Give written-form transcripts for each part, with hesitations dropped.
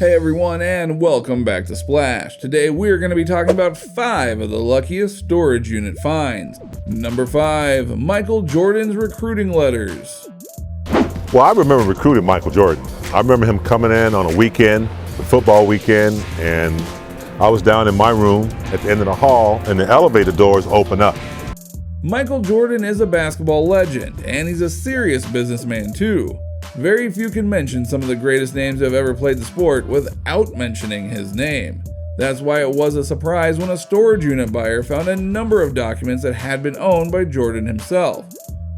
Hey everyone, and welcome back to Splash. Today we're going to be talking about 5 of the luckiest storage unit finds. Number 5, Michael Jordan's recruiting letters. Well, I remember recruiting Michael Jordan. I remember him coming in on a weekend, the football weekend, and I was down in my room at the end of the hall, and the elevator doors open up. Michael Jordan is a basketball legend, and he's a serious businessman too. Very few can mention some of the greatest names who have ever played the sport without mentioning his name. That's why it was a surprise when a storage unit buyer found a number of documents that had been owned by Jordan himself.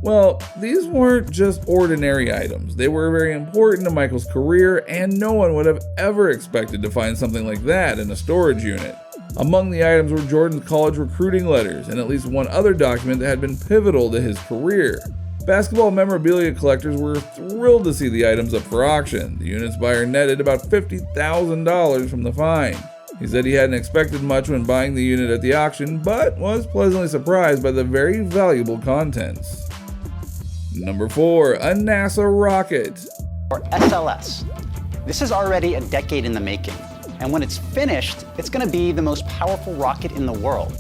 Well, these weren't just ordinary items. They were very important to Michael's career, and no one would have ever expected to find something like that in a storage unit. Among the items were Jordan's college recruiting letters and at least one other document that had been pivotal to his career. Basketball memorabilia collectors were thrilled to see the items up for auction. The unit's buyer netted about $50,000 from the find. He said he hadn't expected much when buying the unit at the auction, but was pleasantly surprised by the very valuable contents. Number 4, a NASA rocket. Or SLS. This is already a decade in the making, and when it's finished, it's going to be the most powerful rocket in the world.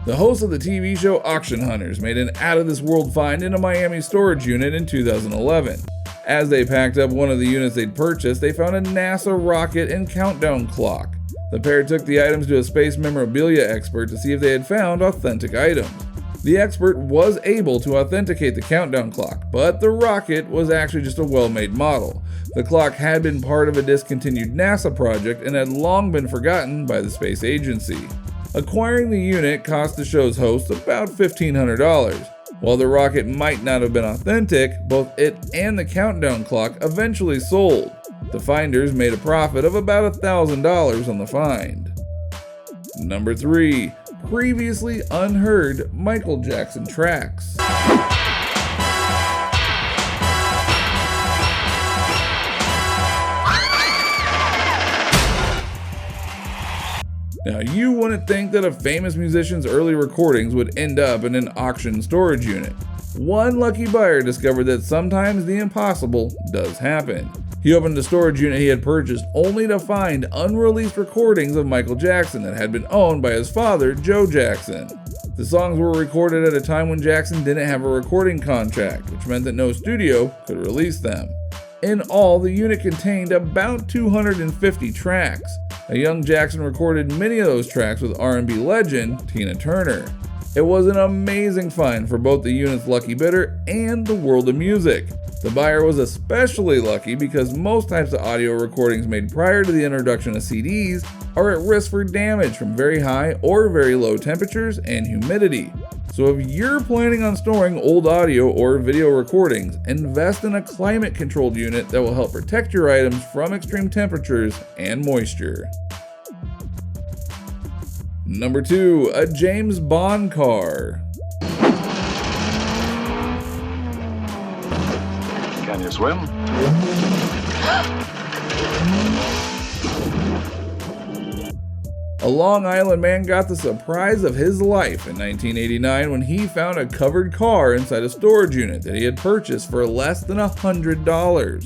The hosts of the TV show Auction Hunters made an out-of-this-world find in a Miami storage unit in 2011. As they packed up one of the units they'd purchased, they found a NASA rocket and countdown clock. The pair took the items to a space memorabilia expert to see if they had found authentic items. The expert was able to authenticate the countdown clock, but the rocket was actually just a well-made model. The clock had been part of a discontinued NASA project and had long been forgotten by the space agency. Acquiring the unit cost the show's hosts about $1,500. While the rocket might not have been authentic, both it and the countdown clock eventually sold. The finders made a profit of about $1,000 on the find. Number 3, previously unheard Michael Jackson tracks. Now, you wouldn't think that a famous musician's early recordings would end up in an auction storage unit. One lucky buyer discovered that sometimes the impossible does happen. He opened a storage unit he had purchased only to find unreleased recordings of Michael Jackson that had been owned by his father, Joe Jackson. The songs were recorded at a time when Jackson didn't have a recording contract, which meant that no studio could release them. In all, the unit contained about 250 tracks. A young Jackson recorded many of those tracks with R&B legend Tina Turner. It was an amazing find for both the unit's lucky bidder and the world of music. The buyer was especially lucky because most types of audio recordings made prior to the introduction of CDs are at risk for damage from very high or very low temperatures and humidity. So if you're planning on storing old audio or video recordings, invest in a climate-controlled unit that will help protect your items from extreme temperatures and moisture. Number 2, a James Bond car. Can you swim? A Long Island man got the surprise of his life in 1989 when he found a covered car inside a storage unit that he had purchased for less than $100.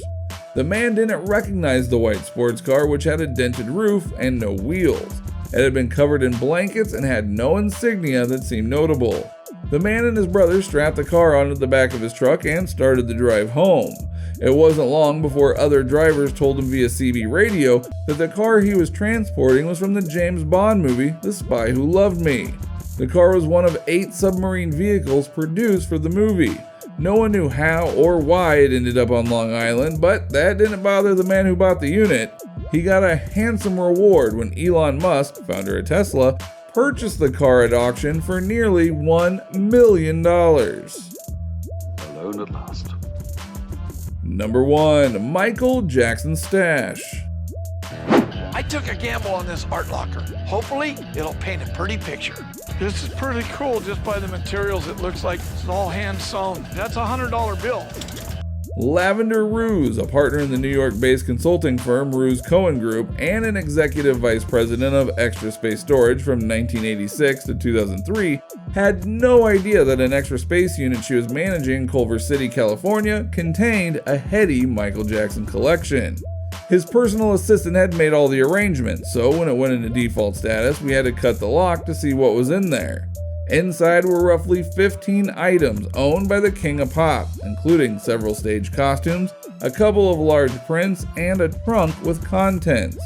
The man didn't recognize the white sports car, which had a dented roof and no wheels. It had been covered in blankets and had no insignia that seemed notable. The man and his brother strapped the car onto the back of his truck and started the drive home. It wasn't long before other drivers told him via CB radio that the car he was transporting was from the James Bond movie, The Spy Who Loved Me. The car was one of 8 submarine vehicles produced for the movie. No one knew how or why it ended up on Long Island, but that didn't bother the man who bought the unit. He got a handsome reward when Elon Musk, founder of Tesla, purchased the car at auction for nearly $1 million. Alone at last. Number 1, Michael Jackson stash. I took a gamble on this art locker. Hopefully, it'll paint a pretty picture. This is pretty cool just by the materials. It looks like it's all hand sewn. That's a $100 bill. Lavender Ruse, a partner in the New York-based consulting firm Ruse Cohen Group and an executive vice president of Extra Space Storage from 1986 to 2003, had no idea that an extra space unit she was managing in Culver City, California, contained a heady Michael Jackson collection. His personal assistant had made all the arrangements, so when it went into default status, we had to cut the lock to see what was in there. Inside were roughly 15 items owned by the King of Pop, including several stage costumes, a couple of large prints, and a trunk with contents.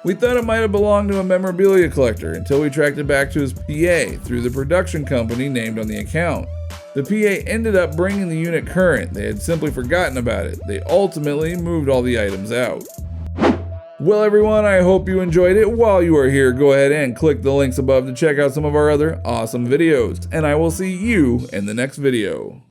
We thought it might have belonged to a memorabilia collector until we tracked it back to his PA through the production company named on the account. The PA ended up bringing the unit current. They had simply forgotten about it. They ultimately moved all the items out. Well everyone, I hope you enjoyed it. While you are here, go ahead and click the links above to check out some of our other awesome videos, and I will see you in the next video.